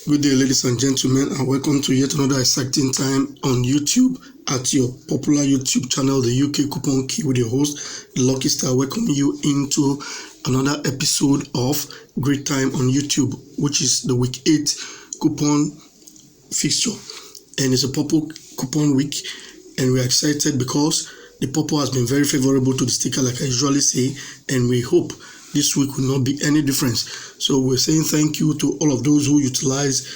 Good day, ladies and gentlemen, and welcome to yet another exciting time on YouTube at your popular YouTube channel, the UK Coupon Key, with your host, the Lucky Star, welcoming you into another episode of Great Time on YouTube, which is the Week 8 coupon fixture. And it's a purple coupon week, and we're excited because the purple has been very favorable to the sticker, like I usually say, and we hope this week will not be any difference. So we're saying thank you to all of those who utilized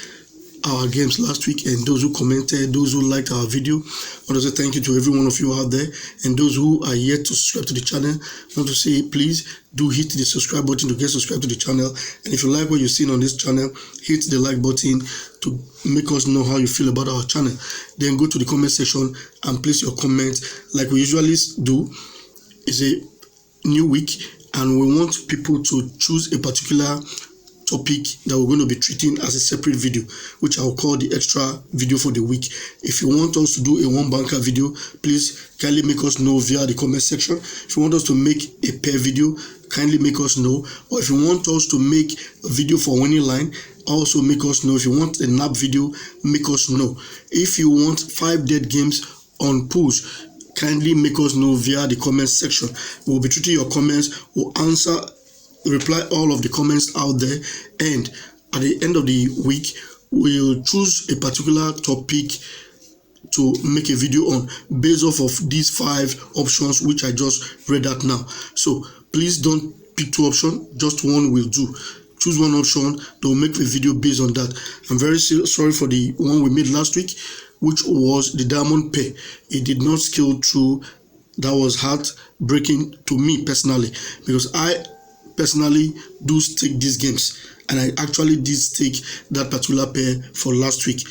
our games last week, and those who commented, those who liked our video. I want to say thank you to every one of you out there, and those who are yet to subscribe to the channel. I want to say please do hit the subscribe button to get subscribed to the channel, and if you like what you've seen on this channel, hit the like button to make us know how you feel about our channel. Then go to the comment section and place your comment like we usually do. It's a new week, and we want people to choose a particular topic that we're going to be treating as a separate video, which I'll call the extra video for the week. If you want us to do a one banker video, please kindly make us know via the comment section. If you want us to make a pair video, kindly make us know. Or if you want us to make a video for winning line, also make us know. If you want a nap video, make us know. If you want 5 dead games on pools, kindly make us know via the comment section. We'll be treating your comments. We'll reply all of the comments out there, and at the end of the week we'll choose a particular topic to make a video on based off of these 5 options which I just read out now. So please don't pick 2 options, just one will do. Choose one option, they'll make a video based on that. I'm very sorry for the one we made last week, which was the diamond pair. It did not scale through. That was heartbreaking to me personally, because I personally do stake these games, and I actually did stake that particular pair for last week.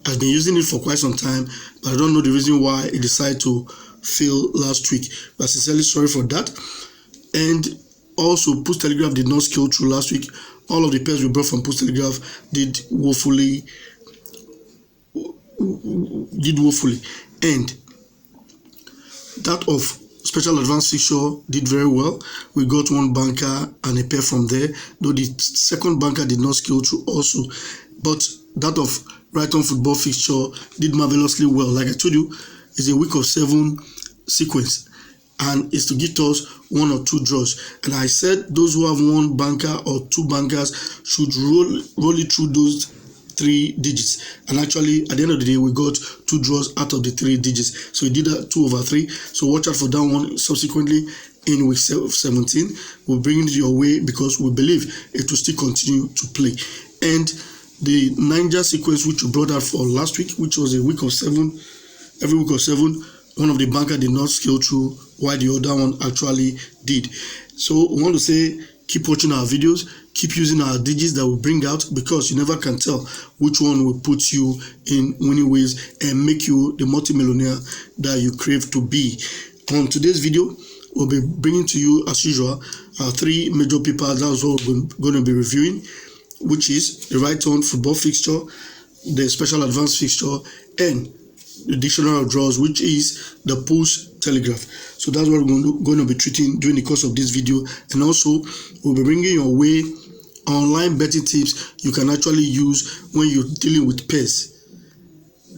I've been using it for quite some time, but I don't know the reason why it decided to fail last week. But sincerely sorry for that. And also, Post Telegraph did not scale through last week. All of the pairs we brought from Post Telegraph did woefully, and that of Special Advance Fixture did very well. We got one banker and a pair from there, though the second banker did not scale through also. But that of Brighton Football Fixture did marvelously well. Like I told you, it's a week of 7 sequence, and it's to give us 1 or 2 draws. And I said those who have 1 banker or 2 bankers should roll it through those 3 digits, and actually at the end of the day we got 2 draws out of the 3 digits, so we did that 2/3. So watch out for that one. Subsequently in week 17 we'll bring it your way, because we believe it will still continue to play. And the Ninja sequence which we brought out for last week, which was a week of 7, every week of 7, one of the banker did not scale through while the other one actually did. So we want to say keep watching our videos, keep using our digits that we bring out, because you never can tell which one will put you in winning ways and make you the multi-millionaire that you crave to be. On today's video, we'll be bringing to you, as usual, our 3 major papers. That's what we're going to be reviewing, which is the Brighton Football Fixture, the Special Advance Fixture, and the Dictionary of Draws, which is the Post Telegraph. So that's what we're going to be treating during the course of this video. And also we'll be bringing your way online betting tips you can actually use when you're dealing with pairs.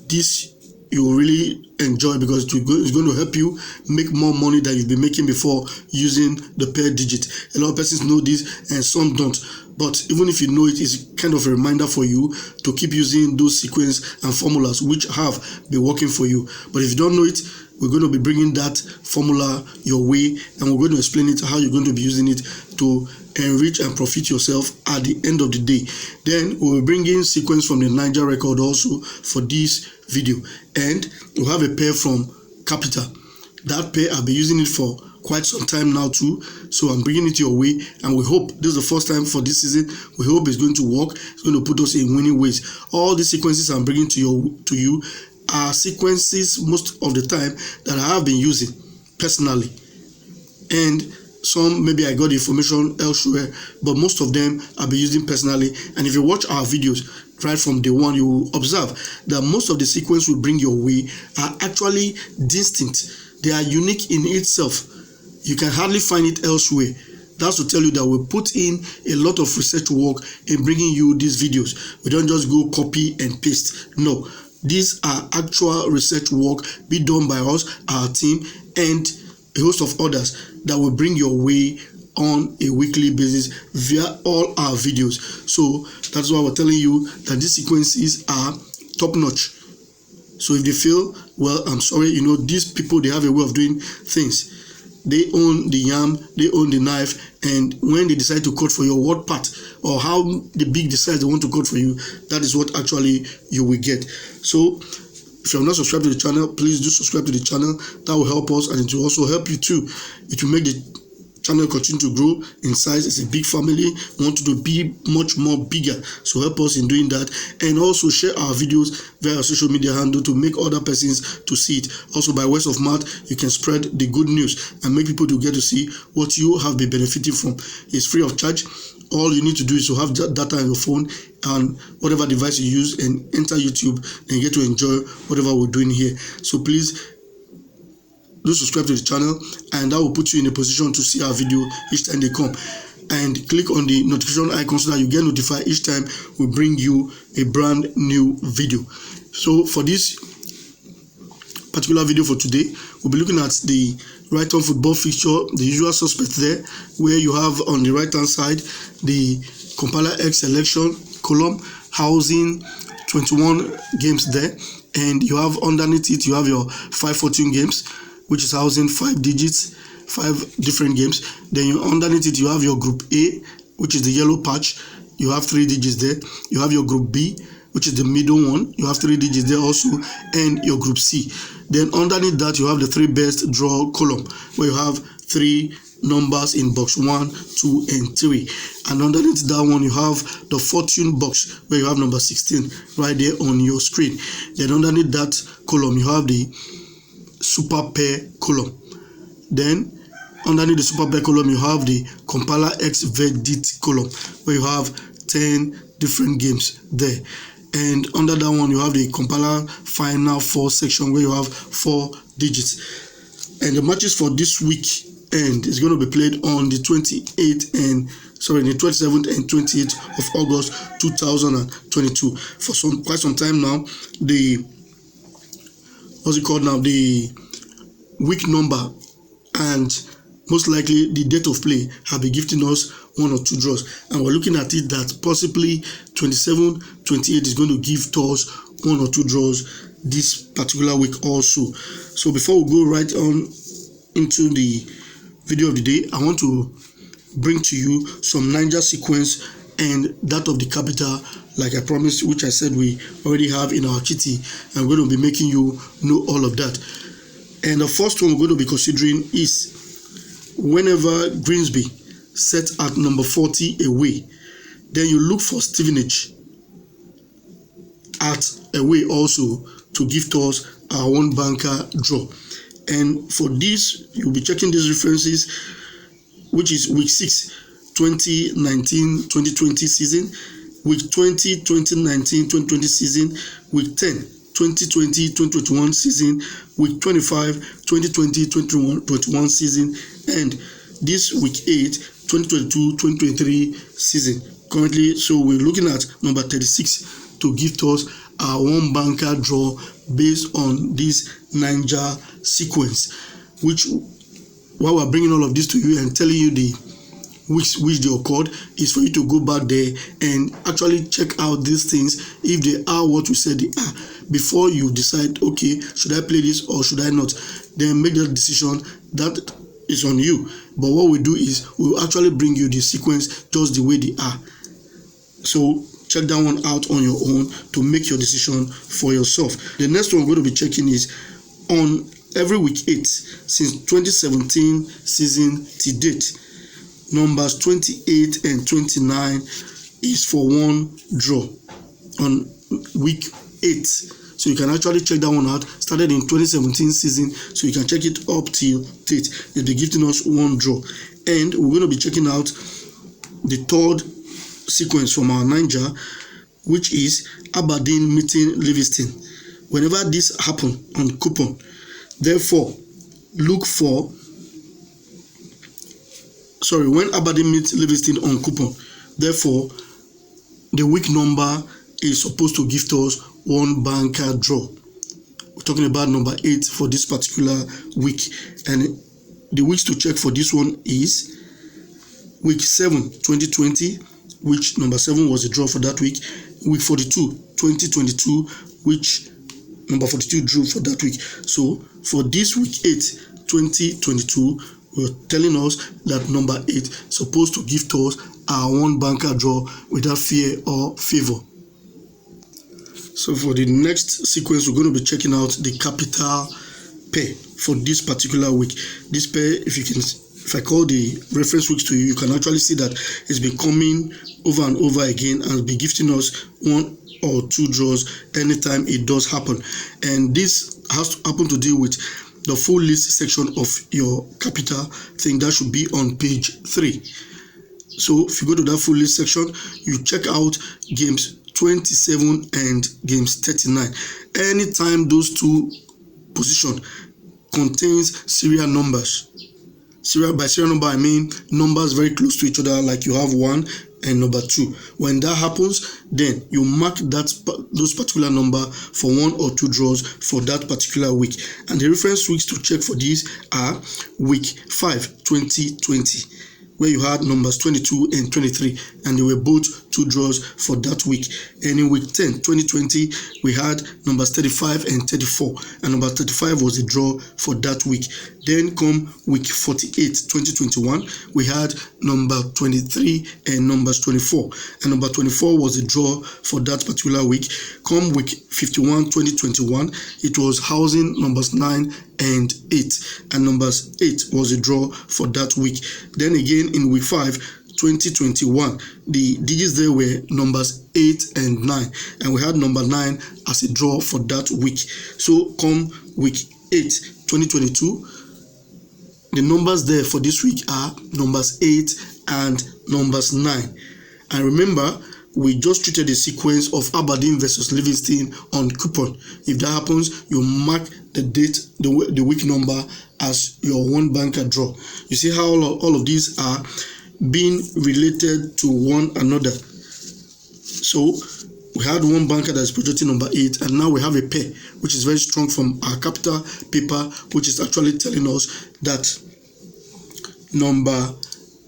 This you will really enjoy, because it's going to help you make more money than you've been making before using the pair digit. A lot of persons know this and some don't, but even if you know it, it's kind of a reminder for you to keep using those sequence and formulas which have been working for you. But if you don't know it, we're going to be bringing that formula your way, and we're going to explain it how you're going to be using it to enrich and profit yourself at the end of the day. Then we'll be bringing sequence from the Niger record also for this video, and we'll have a pair from Capital. That pair I've been using it for quite some time now too, so I'm bringing it your way, and we hope this is the first time for this season. We hope it's going to work. It's going to put us in winning ways. All the sequences I'm bringing to you are sequences most of the time that I have been using personally, and some maybe I got the information elsewhere, but most of them I've been using personally. And if you watch our videos right from day one, you will observe that most of the sequence we bring your way are actually distinct. They are unique in itself. You can hardly find it elsewhere. That's to tell you that we put in a lot of research work in bringing you these videos. We don't just go copy and paste. No, these are actual research work be done by us, our team, and a host of others that will bring your way on a weekly basis via all our videos. So that's why we're telling you that these sequences are top notch. So if they fail, well, I'm sorry. You know, these people, they have a way of doing things. They own the yam, they own the knife, and when they decide to cut for your what part or how the big decides they want to cut for you, that is what actually you will get. So if you have not subscribed to the channel, please do subscribe to the channel. That will help us, and it will also help you too. It will make the channel continue to grow in size. It's a big family. We want to be much more bigger, so help us in doing that. And also share our videos via our social media handle to make other persons to see it. Also, by word of mouth, you can spread the good news and make people to get to see what you have been benefiting from. It's free of charge. All you need to do is to have data on your phone and whatever device you use, and enter YouTube and get to enjoy whatever we're doing here. So please do subscribe to the channel, and that will put you in a position to see our video each time they come. And click on the notification icon so that you get notified each time we bring you a brand new video. So for this particular video for today, we'll be looking at the right-hand football fixture, the usual suspect there, where you have on the right-hand side the Compiler X selection column housing 21 games there, and you have underneath it, you have your 514 games, which is housing 5 digits, 5 different games. Then underneath it, you have your group A, which is the yellow patch. You have 3 digits there. You have your group B, which is the middle one. You have 3 digits there also, and your group C. Then underneath that, you have the 3 best draw column, where you have 3 numbers in box 1, 2, and 3. And underneath that one, you have the fortune box, where you have number 16 right there on your screen. Then underneath that column, you have the super pair column. Then underneath the super pair column, you have the Compiler X verdict column, where you have 10 different games there. And under that one, you have the Compiler final 4 section, where you have 4 digits. And the matches for this week end is going to be played on the 27th and 28th of August 2022. For quite some time now, the week number and most likely the date of play have been gifting us 1 or 2 draws, and we're looking at it that possibly 27, 28 is going to give us 1 or 2 draws this particular week also. So before we go right on into the video of the day, I want to bring to you some Niger sequence and that of the capital, like I promised, which I said we already have in our kitty. I'm going to be making you know all of that. And the first one we're going to be considering is whenever Grimsby set at number 40 away, then you look for Stevenage at away also to give us our 1 banker draw. And for this, you'll be checking these references, which is week 6, 2019-2020 season, week 20, 2019-2020 season, week 10, 2020-2021 season, week 25, 2020-2021 season, and this week 8, 2022-2023 season. Currently, so we're looking at number 36 to give us our 1 banker draw based on this Niger sequence, which while we're bringing all of this to you and telling you the weeks which they occurred, is for you to go back there and actually check out these things if they are what we said they are, before you decide, okay, should I play this or should I not? Then make that decision. That is on you. But what we do is we'll actually bring you the sequence just the way they are. So check that one out on your own to make your decision for yourself. The next one we're going to be checking is on every week 8 since 2017 season to date. Numbers 28 and 29 is for 1 draw on week 8. So you can actually check that one out. Started in 2017 season, so you can check it up till date. They'll be giving us 1 draw. And we're going to be checking out the 3rd sequence from our Niger, which is Aberdeen meeting Livingston. Whenever this happens on coupon, therefore look for when Aberdeen meets Livingston on coupon. Therefore, the week number is supposed to give us one banker draw. We're talking about number 8 for this particular week, and the weeks to check for this one is week 7 2020, which number 7 was a draw for that week. Week 42 2022, which number 42 drew for that week. So for this week 8 2022, we're telling us that number 8 is supposed to give us our one banker draw without fear or favor. So for the next sequence, we're going to be checking out the capital pair for this particular week. This pair, if I call the reference weeks to you, you can actually see that it's been coming over and over again and be gifting us 1 or 2 draws anytime it does happen. And this has to happen to deal with the full list section of your capital thing. That should be on page 3. So if you go to that full list section, you check out games 27 and games 39. Anytime those two positions contains serial numbers. By serial number, I mean numbers very close to each other, like you have 1 and number 2. When that happens, then you mark those particular number for 1 or 2 draws for that particular week. And the reference weeks to check for these are week 5 2020, where you had numbers 22 and 23, and they were both 2 draws for that week. And in week 10 2020, we had numbers 35 and 34, and number 35 was a draw for that week. Then come week 48 2021, we had number 23 and numbers 24, and number 24 was a draw for that particular week. Come week 51 2021, it was housing numbers 9 and 8, and numbers 8 was a draw for that week. Then again in week 5 2021, the digits there were numbers 8 and 9, and we had number 9 as a draw for that week. So come week 8 2022, the numbers there for this week are numbers 8 and numbers 9. And remember, we just treated the sequence of Aberdeen versus Livingston on coupon. If that happens, you mark the date, the week number as your one banker draw. You see how all of these are being related to one another. So we had one banker that is projecting number 8, and now we have a pair which is very strong from our capital paper, which is actually telling us that number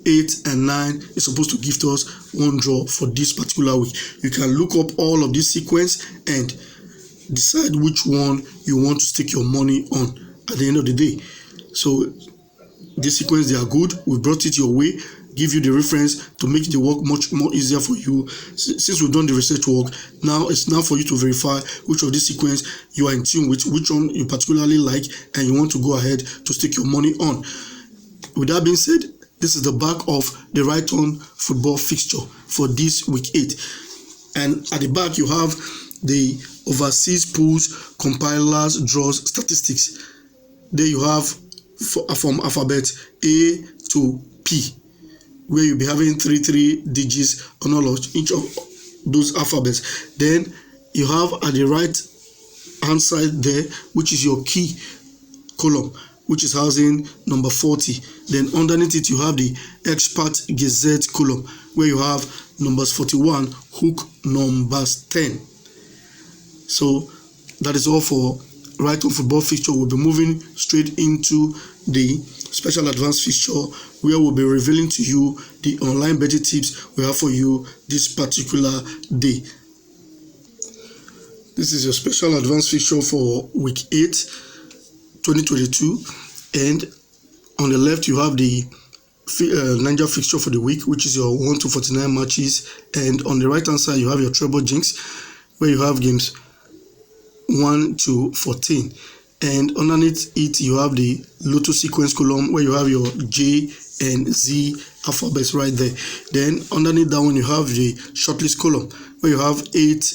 8 and 9 is supposed to give us one draw for this particular week. You can look up all of this sequence and decide which one you want to stick your money on at the end of the day. So this sequence, they are good. We brought it your way, give you the reference to make the work much more easier for you. Since we've done the research work, now it's now for you to verify which of this sequence you are in tune with, which one you particularly like, and you want to go ahead to stick your money on. With that being said, this is the back of the Right On football fixture for this week 8. And at the back, you have the overseas pools, compilers, draws, statistics. There you have from alphabet A to P, where you'll be having three digits on all of each of those alphabets. Then you have at the right hand side there, which is your key column, which is housing number 40. Then underneath it, you have the Expert Gazette column, where you have numbers 41, hook numbers 10. So that is all for Right On football fixture. We'll be moving straight into the special advanced fixture, where we'll be revealing to you the online betting tips we have for you this particular day. This is your special advanced fixture for week 8 2022, and on the left you have the Niger fixture for the week, which is your 1 to 49 matches, and on the right hand side you have your treble jinx, where you have games 1 to 14, and underneath it you have the Lotto sequence column, where you have your J and Z alphabets right there. Then underneath that one you have the shortlist column, where you have 8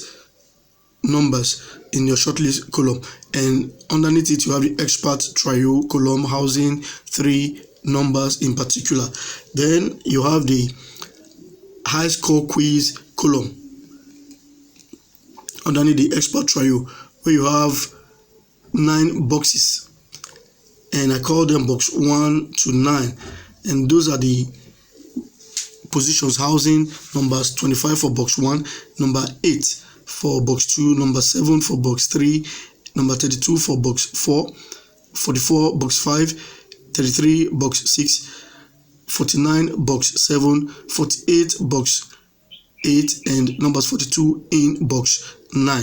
numbers in your shortlist column, and underneath it you have the expert trio column housing 3 numbers in particular. Then you have the high score quiz column underneath the expert trio, where you have 9 boxes, and I call them box 1 to 9, and those are the positions housing numbers 25 for box 1, number 8 for box 2, number 7 for box 3, number 32 for box 4, 44 box 5, 33 box 6, 49 box 7, 48 box 8, and numbers 42 in box 9.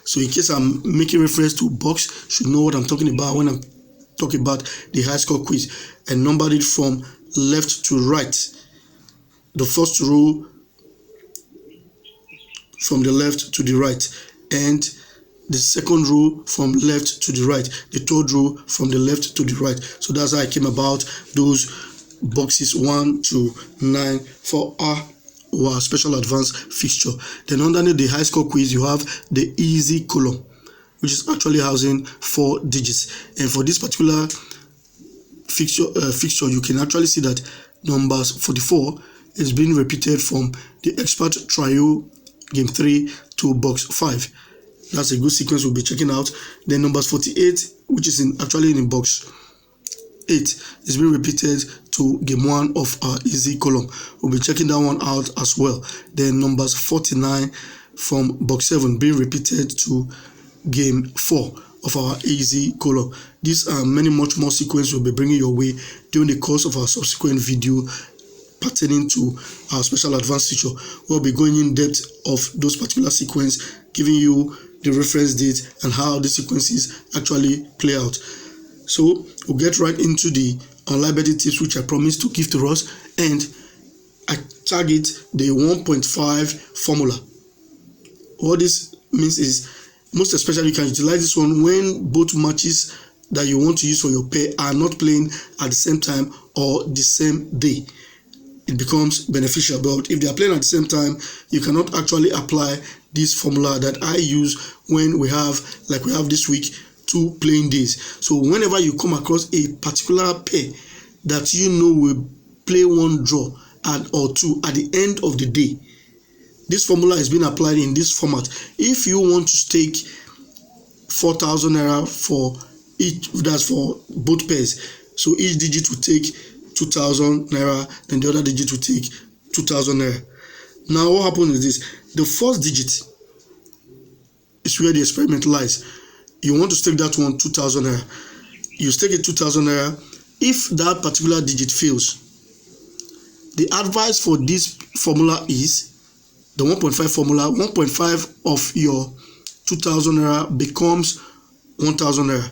So in case I'm making reference to box, you should know what I'm talking about when I'm talking about the high score quiz. I numbered it from left to right. The first row from the left to the right, and the second row from left to the right, the third row from the left to the right. So that's how I came about those boxes 1 to 9 for our special advanced fixture. Then underneath the high score quiz, you have the easy column, which is actually housing 4 digits. And for this particular fixture, you can actually see that numbers 44 is being repeated from the expert trio game 3 to box 5. That's a good sequence we'll be checking out. Then numbers 48, which is actually in box 8, is being repeated to game 1 of our easy column. We'll be checking that one out as well. Then numbers 49 from box 7 being repeated to game 4 of our easy column. These are much more sequences we'll be bringing your way during the course of our subsequent video pertaining to our special advanced feature. We'll be going in depth of those particular sequences, giving you the reference date and how the sequences actually play out. So we'll get right into the online betting tips, which I promised to give to us, and I target the 1.5 formula. What this means is, most especially you can utilize this one when both matches that you want to use for your pair are not playing at the same time or the same day. It becomes beneficial. But if they are playing at the same time, you cannot actually apply this formula that I use when we have, like we have this week, 2 playing days. So whenever you come across a particular pair that you know will play 1 draw or 2 at the end of the day, this formula is being applied in this format. If you want to stake 4,000 naira for each, that's for both pairs, so each digit will take 2,000 naira, and the other digit will take 2,000 naira. Now what happens is this: the first digit is where the experiment lies. You want to stake that one 2,000 naira. You stake it 2,000 naira. If that particular digit fails, the advice for this formula is the 1.5 formula. 1.5 of your 2,000 naira becomes 1,000 naira.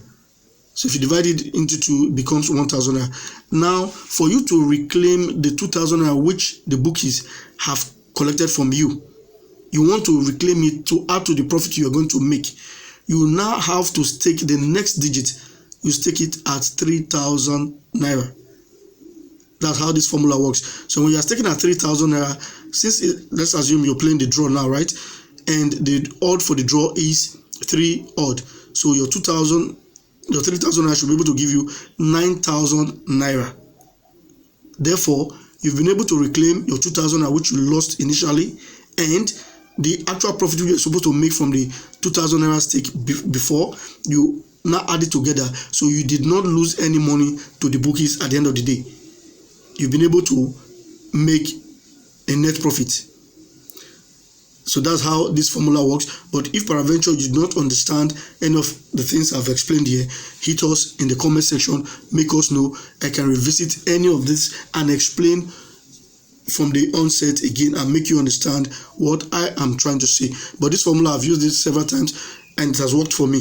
So if you divide it into 2, it becomes 1,000 naira. Now, for you to reclaim the 2,000 naira which the bookies have collected from you, you want to reclaim it to add to the profit you are going to make. You now have to stake the next digit. You stake it at 3,000 naira. That's how this formula works. So when you are staking at 3,000 naira, let's assume you're playing the draw now, right? And the odd for the draw is 3 odd. So your 3,000 naira should be able to give you 9,000 naira. Therefore, you've been able to reclaim your 2,000 naira which you lost initially, and the actual profit you're supposed to make from the 2,000 naira stake before, you now add it together. So you did not lose any money to the bookies at the end of the day. You've been able to make a net profit. So that's how this formula works. But if peradventure you do not understand any of the things I've explained here, hit us in the comment section, make us know. I can revisit any of this and explain from the onset again and make you understand what I am trying to say. But this formula, I've used this several times and it has worked for me.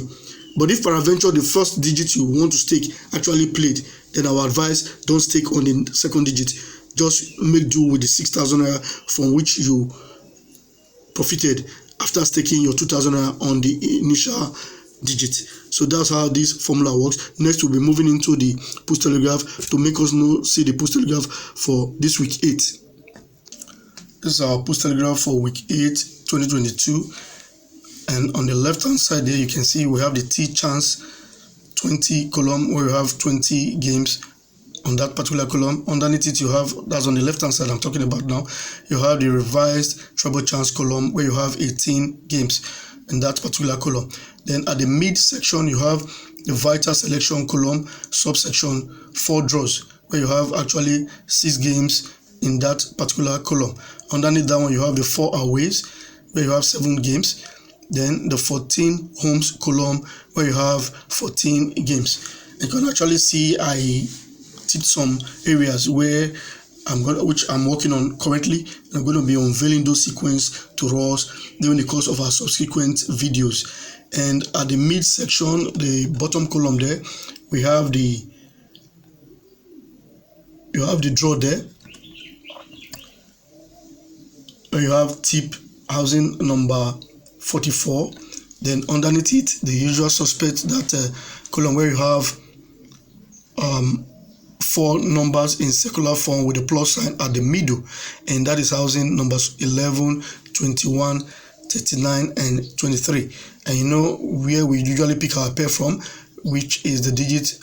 But if peradventure the first digit you want to stake actually played, then our advice, don't stake on the second digit. Just make do with the 6,000 naira from which you profited after staking your 2,000 naira on the initial digit. So that's how this formula works. Next, we'll be moving into the Post Telegraph to make us see the Post Telegraph for this week 8. This is our Post Telegraph for week 8, 2022. And on the left hand side there, you can see we have the T-Chance 20 column where you have 20 games on that particular column. Underneath it, you have, that's on the left hand side I'm talking about now, you have the revised treble chance column where you have 18 games in that particular column. Then at the mid section, you have the vital selection column, subsection 4 draws, where you have actually 6 games in that particular column. Underneath that one, you have the 4 aways, where you have 7 games. Then the 14 homes column, where you have 14 games. You can actually see I tipped some areas where which I'm working on currently, and I'm going to be unveiling those sequence to us during the course of our subsequent videos. And at the mid section, the bottom column there, we have the draw there. You have tip housing number 44. Then underneath it, the usual suspect, that column where you have 4 numbers in circular form with a plus sign at the middle, and that is housing numbers 11, 21, 39, and 23. And you know where we usually pick our pair from, which is the digit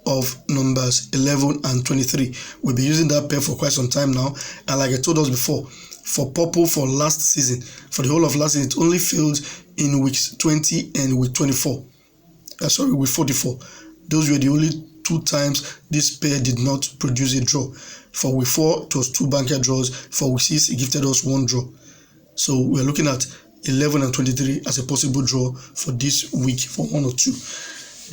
of numbers 11 and 23. We'll be using that pair for quite some time now, and like I told us before, for purple for last season, for the whole of last season, it only failed in weeks 20 and week 24. Week 44. Those were the only 2 times this pair did not produce a draw. For week 4, it was 2 banker draws. For week 6, it gifted us 1 draw. So we're looking at 11 and 23 as a possible draw for this week for 1 or 2.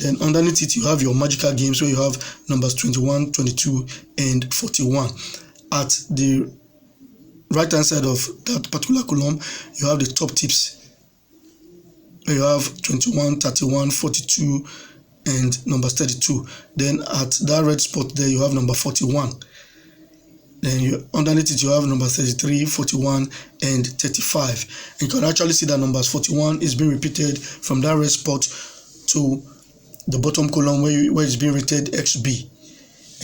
Then underneath it, you have your magical games, where you have numbers 21, 22, and 41. At the right hand side of that particular column, you have the top tips, where you have 21, 31, 42, and numbers 32. Then at that red spot there, you have number 41. Then underneath it, you have number 33, 41, and 35. And you can actually see that numbers 41 is being repeated from that red spot to the bottom column where it's being rated XB.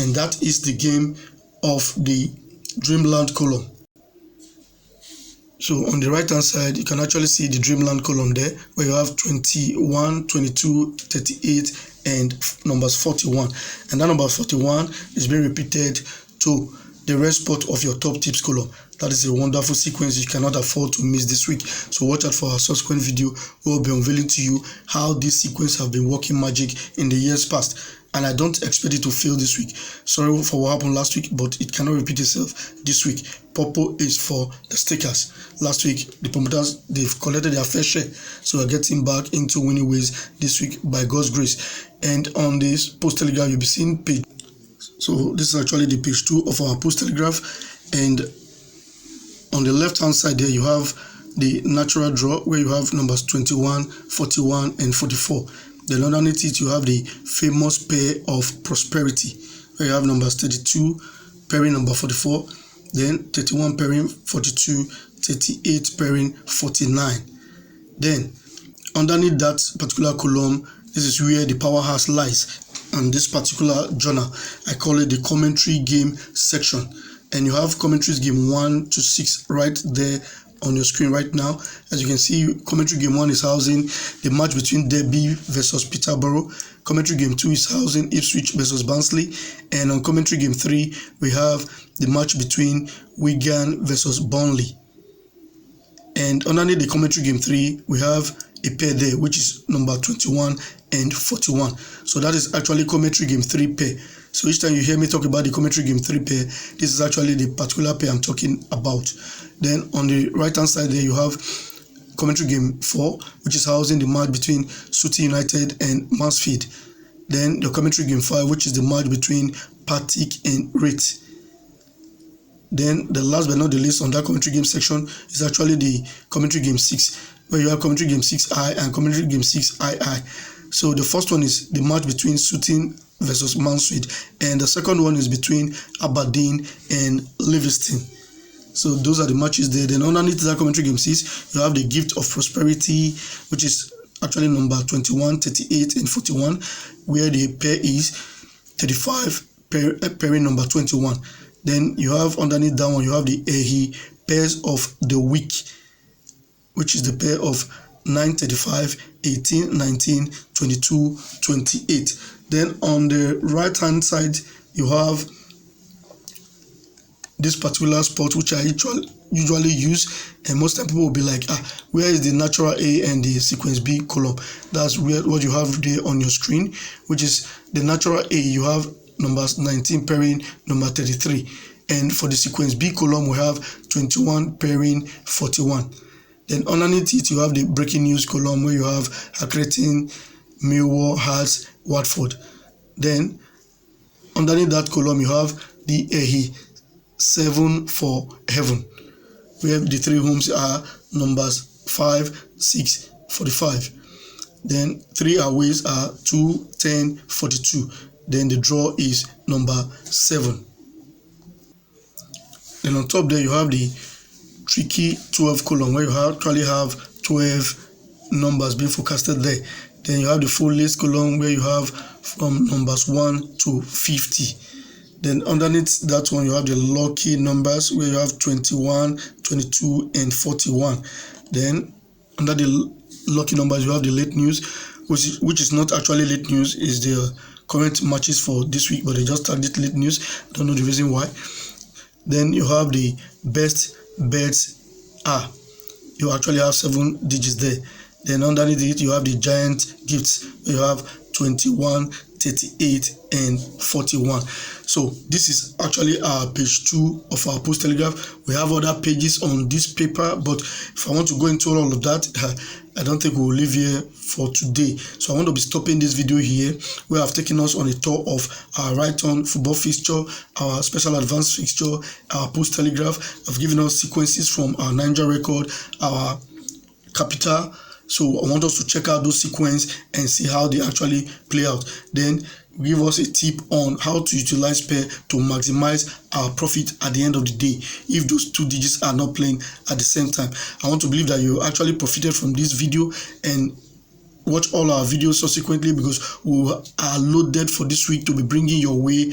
And that is the game of the Dreamland column. So on the right hand side, you can actually see the Dreamland column there, where you have 21, 22, 38, and numbers 41. And that number 41 is being repeated to the red spot of your top tips column. That is a wonderful sequence you cannot afford to miss this week. So watch out for our subsequent video. We will be unveiling to you how this sequence have been working magic in the years past. And I don't expect it to fail this week. Sorry for what happened last week, but it cannot repeat itself this week. Purple is for the stakers. Last week, the promoters, they've collected their fair share. So we're getting back into winning ways this week by God's grace. And on this Post Telegraph, you'll be seeing page. So this is actually the page 2 of our Post Telegraph. And on the left-hand side there, you have the natural draw, where you have numbers 21, 41, and 44. Then underneath it, you have the famous pair of prosperity, where you have numbers 32 pairing number 44, then 31 pairing 42, 38 pairing 49. Then underneath that particular column, this is where the powerhouse lies. And this particular journal, I call it the commentary game section. And you have commentaries game 1 to 6 right there on your screen right now. As you can see, commentary game 1 is housing the match between Derby versus Peterborough. Commentary game 2 is housing Ipswich versus Barnsley. And on commentary game 3, we have the match between Wigan versus Burnley. And underneath the commentary game 3, we have a pair there, which is number 21 and 41. So that is actually commentary game 3 pair. So each time you hear me talk about the commentary game 3 pair, this is actually the particular pair I'm talking about. Then on the right hand side there, you have commentary game 4, which is housing the match between Sutton United and Mansfield. Then the commentary game 5, which is the match between Partick and Rate. Then the last but not the least on that commentary game section is actually the commentary game 6, where you have commentary game 6I and commentary game 6II. So the first one is the match between Sutton versus Mansfield, and the second one is between Aberdeen and Livingston. So those are the matches there. Then underneath that commentary game 6, you have the gift of prosperity, which is actually number 21, 38, and 41, where the pair is 35 pairing number 21. Then you have underneath that one, you have the EHI pairs of the week, which is the pair of 9, 35, 18, 19, 22, 28. Then on the right hand side, you have this particular spot, which I usually use, and most time people will be like, where is the natural A and the sequence B column? That's what you have there on your screen, which is the natural A. You have numbers 19 pairing number 33, And for the sequence B column, we have 21 pairing 41. Then underneath it, you have the breaking news column where you have Accrington, Millwall, Hearts, Watford. Then underneath that column, you have the EHI 7 for heaven, where the 3 homes are numbers 5, 6, 45. Then 3 aways are 2, 10, 42. Then the draw is number 7. Then on top there, you have the tricky 12 column where you actually have 12 numbers being forecasted there. Then you have the full list column where you have from numbers 1 to 50. Then underneath that one, you have the lucky numbers where you have 21, 22, and 41. Then under the lucky numbers, you have the late news, which is not actually late news, is the current matches for this week, but they just tagged it late news. Don't know the reason why. Then you have the best bets are. You actually have 7 digits there. Then underneath it, you have the giant gifts. You have 21, 38, and 41. So this is actually our page 2 of our Post Telegraph. We have other pages on this paper, but if I want to go into all of that, I don't think we will leave here for today. So I want to be stopping this video here, where I've taken us on a tour of our right-on football fixture, our special advanced fixture, our Post Telegraph. I've given us sequences from our Niger record, our capital. So I want us to check out those sequences and see how they actually play out. Then give us a tip on how to utilize pair to maximize our profit at the end of the day if those 2 digits are not playing at the same time. I want to believe that you actually profited from this video and watch all our videos subsequently, because we are loaded for this week to be bringing your way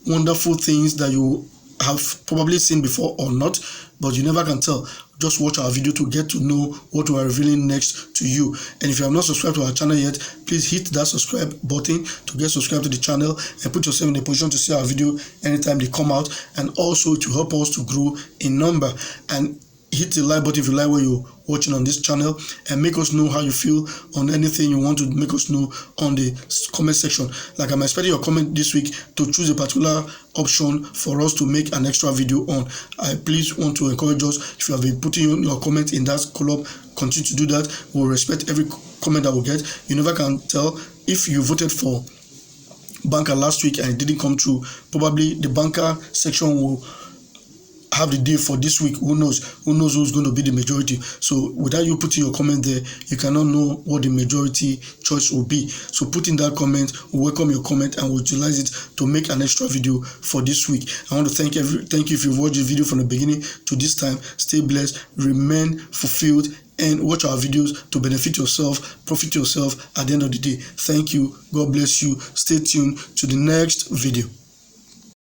wonderful things that you have probably seen before or not, but you never can tell. Just watch our video to get to know what we are revealing next to you. And if you have not subscribed to our channel yet, please hit that subscribe button to get subscribed to the channel and put yourself in a position to see our video anytime they come out, and also to help us to grow in number. And hit the like button if you like what you're watching on this channel, and make us know how you feel on anything you want to make us know on the comment section. Like, I'm expecting your comment this week to choose a particular option for us to make an extra video on. I please want to encourage us, if you have been putting your comment in that column, continue to do that. We'll respect every comment that we get. You never can tell if you voted for banker last week and it didn't come through. Probably the banker section will have the day for this week. Who knows who's going to be the majority. So without you putting your comment there, you cannot know what the majority choice will be. So put in that comment. We'll welcome your comment and we'll utilize it to make an extra video for this week. I want to thank you if you've watched the video from the beginning to this time. Stay blessed, remain fulfilled, and watch our videos to benefit yourself, profit yourself at the end of the day. Thank you. God bless you. Stay tuned to the next video.